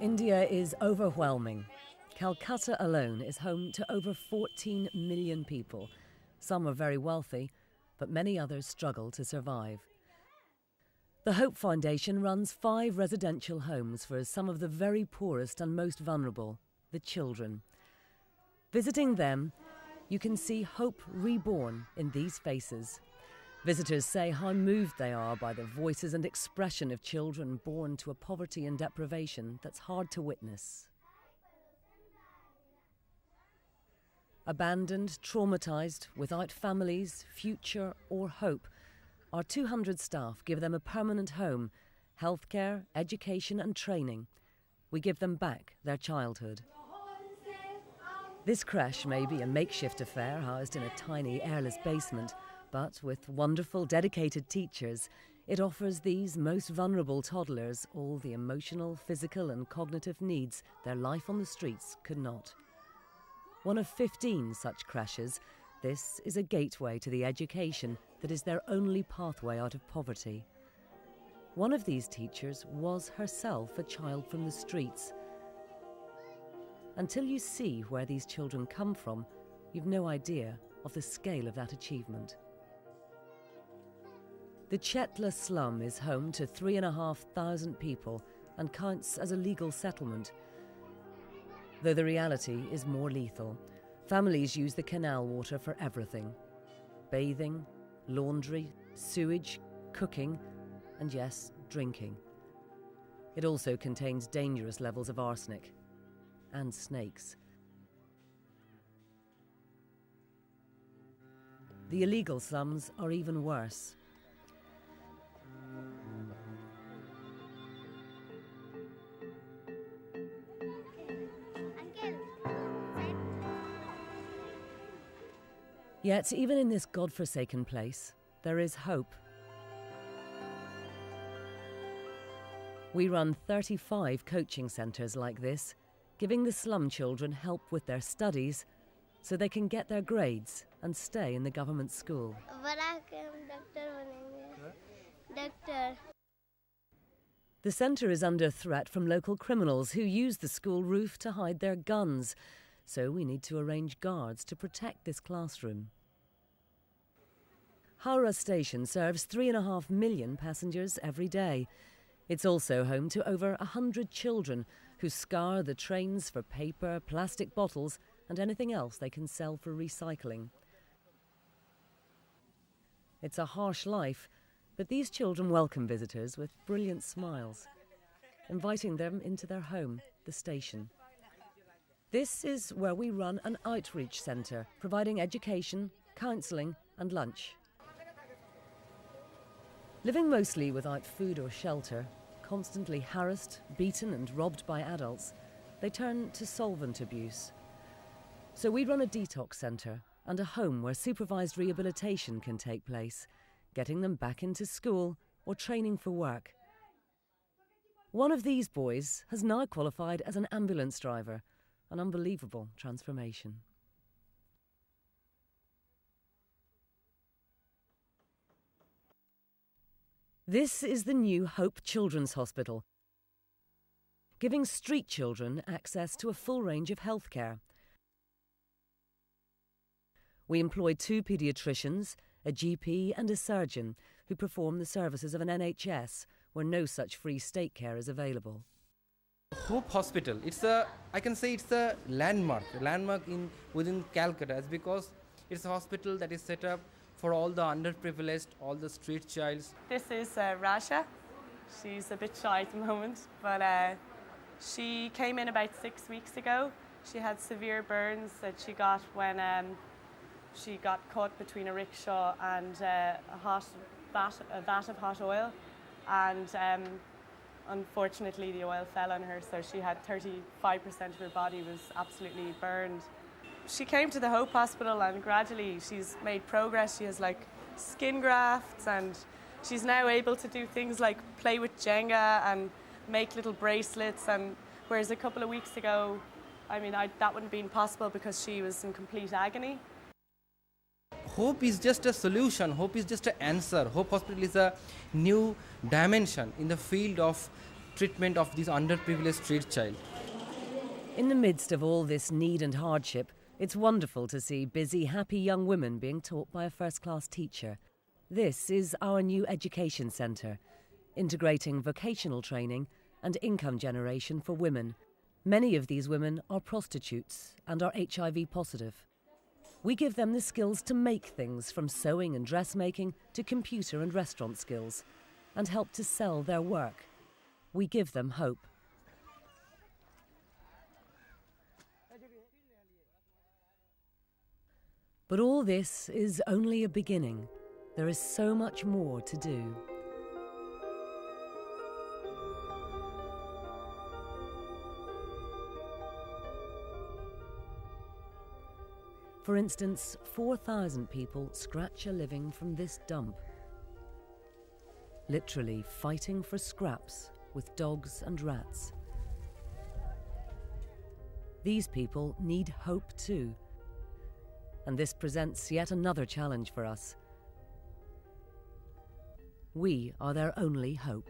India is overwhelming. Calcutta alone is home to over 14 million people. Some are very wealthy, but many others struggle to survive. The Hope Foundation runs 5 residential homes for some of the very poorest and most vulnerable, the children. Visiting them, you can see hope reborn in these faces. Visitors say how moved they are by the voices and expression of children born to a poverty and deprivation that's hard to witness. Abandoned, traumatised, without families, future or hope, our 200 staff give them a permanent home, healthcare, education and training. We give them back their childhood. This creche may be a makeshift affair housed in a tiny airless basement, but with wonderful, dedicated teachers, it offers these most vulnerable toddlers all the emotional, physical and cognitive needs their life on the streets could not. One of 15 such creches, this is a gateway to the education that is their only pathway out of poverty. One of these teachers was herself a child from the streets. Until you see where these children come from, you've no idea of the scale of that achievement. The Chetla slum is home to 3,500 people and counts as a legal settlement. Though the reality is more lethal, families use the canal water for everything: bathing, laundry, sewage, cooking, and yes, drinking. It also contains dangerous levels of arsenic and snakes. The illegal slums are even worse. Yet, even in this God-forsaken place, there is hope. We run 35 coaching centres like this, giving the slum children help with their studies so they can get their grades and stay in the government school. The centre is under threat from local criminals who use the school roof to hide their guns, so we need to arrange guards to protect this classroom. Howrah station serves 3.5 million passengers every day. It's also home to over 100 children who scour the trains for paper, plastic bottles and anything else they can sell for recycling. It's a harsh life, but these children welcome visitors with brilliant smiles, inviting them into their home, the station. This is where we run an outreach centre, providing education, counselling and lunch. Living mostly without food or shelter, constantly harassed, beaten and robbed by adults, they turn to solvent abuse. So we run a detox centre and a home where supervised rehabilitation can take place, getting them back into school or training for work. One of these boys has now qualified as an ambulance driver, an unbelievable transformation. This is the new Hope Children's Hospital, giving street children access to a full range of healthcare. We employ 2 paediatricians, a GP and a surgeon who perform the services of an NHS where no such free state care is available. Hope Hospital, I can say it's a landmark within Calcutta, because it's a hospital that is set up for all the underprivileged, all the street childs. This is Rasha. She's a bit shy at the moment, but she came in about 6 weeks ago. She had severe burns that she got when she got caught between a rickshaw and a vat of hot oil, and unfortunately the oil fell on her, so she had 35% of her body was absolutely burned. She came to the Hope Hospital and gradually she's made progress. She has skin grafts and she's now able to do things like play with Jenga and make little bracelets, and whereas a couple of weeks ago, that wouldn't have been possible because she was in complete agony. hope is just a solution, hope is just an answer. Hope Hospital is a new dimension in the field of treatment of this underprivileged street child. In the midst of all this need and hardship, it's wonderful to see busy, happy young women being taught by a first-class teacher. This is our new education centre, integrating vocational training and income generation for women. Many of these women are prostitutes and are HIV positive. We give them the skills to make things, from sewing and dressmaking to computer and restaurant skills, and help to sell their work. We give them hope. But all this is only a beginning. There is so much more to do. For instance, 4,000 people scratch a living from this dump, literally fighting for scraps with dogs and rats. These people need hope too. And this presents yet another challenge for us. We are their only hope.